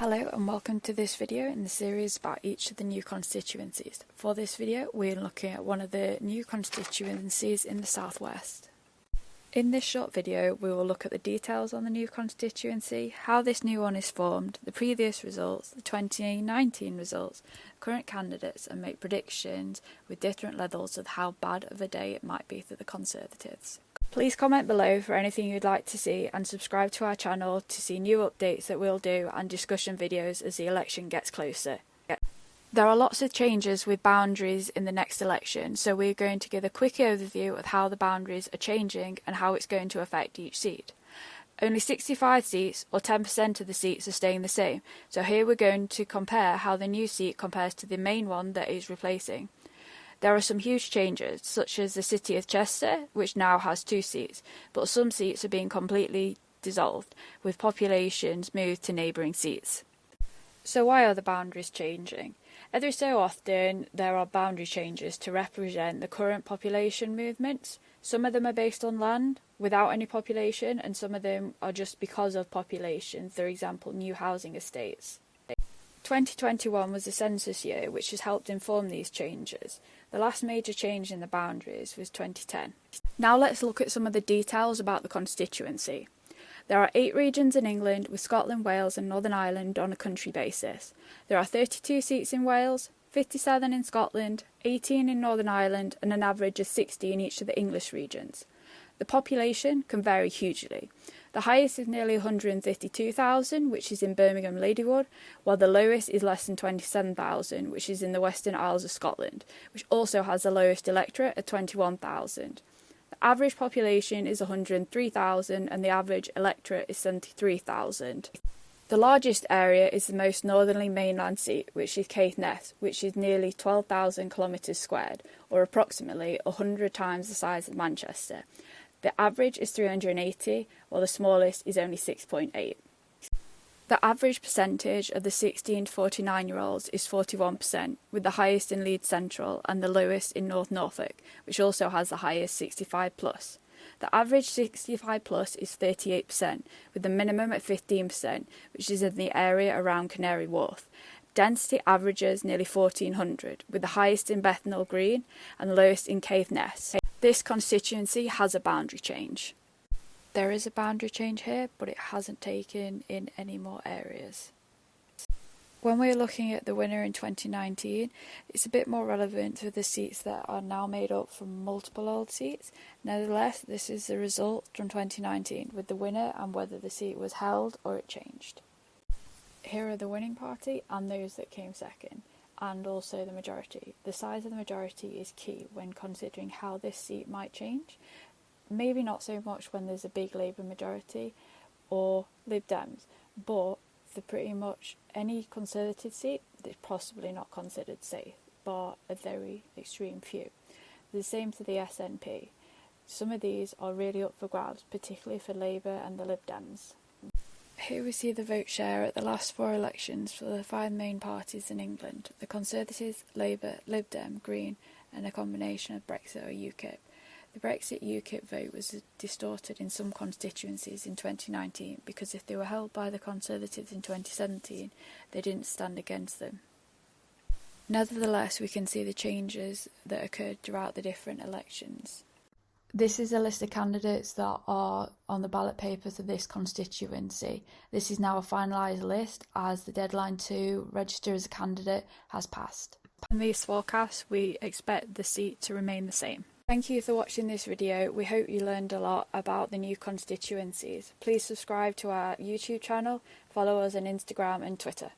Hello and welcome to this video in the series about each of the new constituencies. For this video we're looking at one of the new constituencies in the southwest. In this short video we will look at the details on the new constituency, how this new one is formed, the previous results, the 2019 results, current candidates, and make predictions with different levels of how bad of a day it might be for the Conservatives. Please comment below for anything you'd like to see and subscribe to our channel to see new updates that we'll do and discussion videos as the election gets closer. There are lots of changes with boundaries in the next election, so we're going to give a quick overview of how the boundaries are changing and how it's going to affect each seat. Only 65 seats, or 10% of the seats, are staying the same, so here we're going to compare how the new seat compares to the main one that is replacing. There are some huge changes, such as the city of Chester, which now has 2 seats, but some seats are being completely dissolved, with populations moved to neighbouring seats. So why are the boundaries changing? Every so often there are boundary changes to represent the current population movements. Some of them are based on land, without any population, and some of them are just because of population, for example new housing estates. 2021 was the census year, which has helped inform these changes. The last major change in the boundaries was 2010. Now let's look at some of the details about the constituency. There are 8 regions in England, with Scotland, Wales and Northern Ireland on a country basis. There are 32 seats in Wales, 57 in Scotland, 18 in Northern Ireland and an average of 60 in each of the English regions. The population can vary hugely. The highest is nearly 152,000, which is in Birmingham Ladywood, while the lowest is less than 27,000, which is in the Western Isles of Scotland, which also has the lowest electorate at 21,000. The average population is 103,000 and the average electorate is 73,000. The largest area is the most northerly mainland seat, which is Caithness, which is nearly 12,000 kilometres squared, or approximately 100 times the size of Manchester. The average is 380, while the smallest is only 6.8. The average percentage of the 16 to 49-year-olds is 41%, with the highest in Leeds Central and the lowest in North Norfolk, which also has the highest 65+. The average 65+ is 38%, with the minimum at 15%, which is in the area around Canary Wharf. Density averages nearly 1,400, with the highest in Bethnal Green and the lowest in Caithness. This constituency has a boundary change. There is a boundary change here, but it hasn't taken in any more areas. When we're looking at the winner in 2019, it's a bit more relevant to the seats that are now made up from multiple old seats. Nevertheless, this is the result from 2019, with the winner and whether the seat was held or it changed. Here are the winning party and those that came second, and also the majority. The size of the majority is key when considering how this seat might change. Maybe not so much when there's a big Labour majority or Lib Dems, but for pretty much any Conservative seat, it's possibly not considered safe, bar a very extreme few. The same for the SNP. Some of these are really up for grabs, particularly for Labour and the Lib Dems. Here we see the vote share at the last 4 elections for the 5 main parties in England: the Conservatives, Labour, Lib Dem, Green and a combination of Brexit or UKIP. The Brexit UKIP vote was distorted in some constituencies in 2019 because if they were held by the Conservatives in 2017, they didn't stand against them. Nevertheless, we can see the changes that occurred throughout the different elections. This is a list of candidates that are on the ballot paper for this constituency. This is now a finalised list as the deadline to register as a candidate has passed. In these forecasts, we expect the seat to remain the same. Thank you for watching this video. We hope you learned a lot about the new constituencies. Please subscribe to our YouTube channel, follow us on Instagram and Twitter.